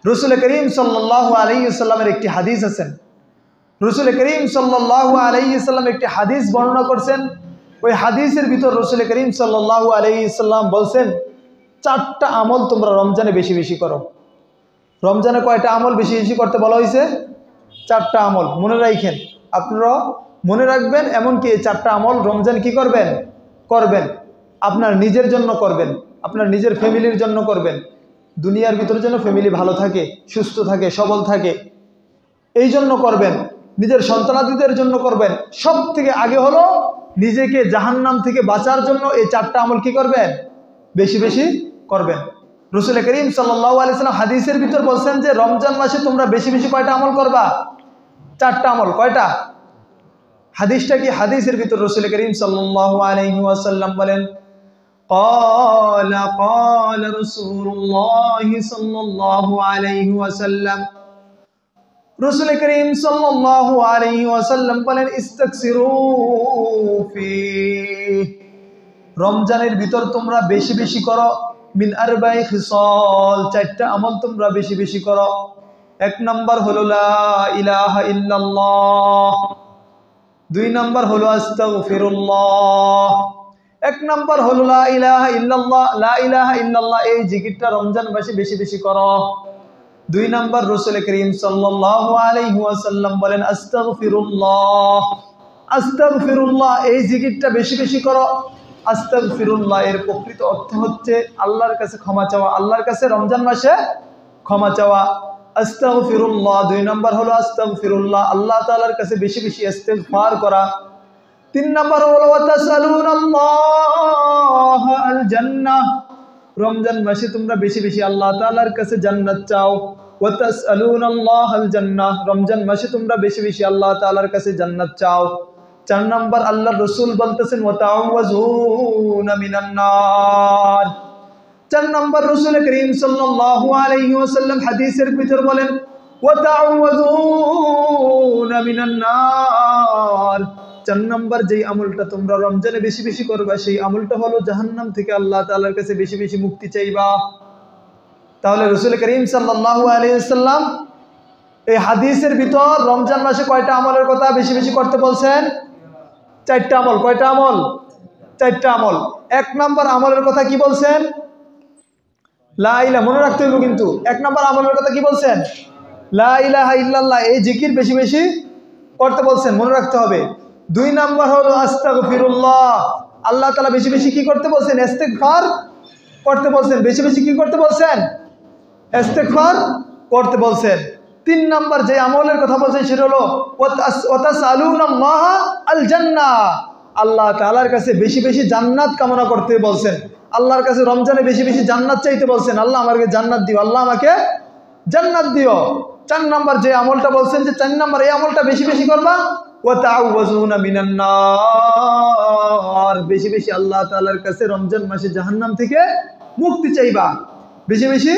রসুল করিম সাল্লাল্লাহু আলাইহি ওয়াসাল্লামের একটি হাদিস আছেন। রসুল করিম সাল্লাল্লাহু আলাইহি ওয়াসাল্লাম একটি হাদিস বর্ণনা করছেন। ওই হাদিসের ভিতর রসুল করিম সাল্লাল্লাহু আলাইহি ওয়াসাল্লাম বলছেন, 4টা আমল তোমরা রমজানে বেশি বেশি করো। রমজানে কয়টা আমল বেশি বেশি করতে বলা হয়েছে? 4টা আমল। মনে রাখেন, আপনারা মনে রাখবেন। এমনকি এই 4টা আমল রমজান কি করবেন? করবেন। আপনার নিজের জন্য করবেন, আপনার নিজের ফ্যামিলির জন্য করবেন। দুনিয়ার ভিতরে যেন ফ্যামিলি ভালো থাকে, সুস্থ থাকে, সবল থাকে, এই জন্য করবেন। নিজের সন্তানাদিদের জন্য করবেন। সব থেকে আগে হলো নিজেকে জাহান্নাম থেকে বাঁচার জন্য এই 4টা আমল কি করবেন? বেশি বেশি করবেন। রসুল করিম সাল্লাল্লাহু আলাইহি ওয়াসাল্লাম হাদিসের ভিতর বলছেন যে রমজান মাসে তোমরা বেশি বেশি কয়টা আমল করবা? 4টা আমল। কয়টা? হাদিসটা কি? হাদিসের ভিতর রসুল করিম সাল্লাল্লাহু আলাইহি ওয়াসাল্লাম বলেন, قال رسول الله صلى الله عليه وسلم, রসুল করিম সাল্লাল্লাহু আলাইহি ওয়াসাল্লাম বলেন, ইস্তাকসিরু ফি, রমজানের ভিতর তোমরা বেশি বেশি করো মিন আরবাই খিসাল, 4টা আমল তোমরা বেশি বেশি করো। 1 নাম্বার হলো লা ইলাহা ইল্লাল্লাহ, 2 নাম্বার হলো আস্তাগফিরুল্লাহ। 1 নাম্বার হলো লা ইলাহা ইল্লাল্লাহ, লা ইলাহা ইল্লাল্লাহ এই জিকিরটা রমজান মাসে বেশি বেশি করো। 2 নাম্বার রসুল করিম সাল্লাল্লাহু আলাইহি ওয়াসাল্লাম বলেন আস্তাগফিরুল্লাহ, আস্তাগফিরুল্লাহ এই জিকিরটা বেশি বেশি করো। আস্তাগফিরুল্লাহ এর প্রকৃত অর্থ হচ্ছে আল্লাহর কাছে ক্ষমা চাওয়া, আল্লাহর কাছে রমজান মাসে ক্ষমা চাওয়া। আস্তাগফিরুল্লাহ 2 নাম্বার হলো আস্তাগফিরুল্লাহ, আল্লাহ তাআলার কাছে বেশি বেশি ইস্তিগফার করা। 3 নাম্বার হলো ওয়াতাসালুনাল্লাহ আল জান্নাহ, রমজান মাসে তোমরা বেশি বেশি আল্লাহ তাআলার কাছে জান্নাত চাও। ওয়াতাসালুনাল্লাহ আল জান্নাহ, রমজান মাসে তোমরা বেশি বেশি আল্লাহ তাআলার কাছে জান্নাত চাও। 4 নাম্বার আল্লাহর রাসূল বলতেছেন ওয়াতাআওয়াজুনা মিনান নার, 4 নাম্বার রসুল করিম সাল্লাল্লাহু আলাইহি ওয়াসাল্লাম হাদিসের ভিতর বলেন ওয়াতাআওয়াজুনা মিনান নার, 4 নাম্বার যেই আমলটা তোমরা রমজানে বেশি বেশি করবা সেই আমলটা হলো জাহান্নাম থেকে আল্লাহ তাআলার কাছে বেশি বেশি মুক্তি চাইবা। তাহলে রসুল করিম সাল্লাল্লাহু আলাইহি ওয়াসাল্লাম এই হাদিসের ভিতর রমজান মাসে কয়টা আমলের কথা বেশি বেশি করতে বলছেন? 4টা আমল। কয়টা আমল? 4টা আমল। 1 নাম্বার আমলের কথা কি বলছেন? লা ইলাহা, মনে রাখতে হইব কিন্তু। 1 নাম্বার আমলের কথা কি বলছেন? লা ইলাহা ইল্লাল্লাহ এই জিকির বেশি বেশি করতে বলছেন, মনে রাখতে হবে। 2 নাম্বার হলো আস্তাগফিরুল্লাহ, আল্লাহ তাআলা বেশি বেশি কি করতে বলছেন? ইস্তিগফার করতে বলছেন। বেশি বেশি কি করতে বলছেন? ইস্তিগফার করতে বলছেন। 3 নাম্বার যে আমলের কথা বলছেন সেটা হলো ওয়াতাসালুনাল্লাহ আল জান্নাহ, আল্লাহ তাআলার কাছে বেশি বেশি জান্নাত কামনা করতে বলছেন। আল্লাহর কাছে রমজানে বেশি বেশি জান্নাত চাইতে বলছেন, আল্লাহ আমাকে জান্নাত দিও, আল্লাহ আমাকে জান্নাত দিও। 4 নাম্বার যে আমলটা বলছেন যে 4 নাম্বার এই আমলটা বেশি বেশি করবা, ওয়াতাআওয়াজুনা মিনান নার, বেশি বেশি আল্লাহ তাআলার কাছে রমজান মাসে জাহান্নাম থেকে মুক্তি চাইবা, বেশি বেশি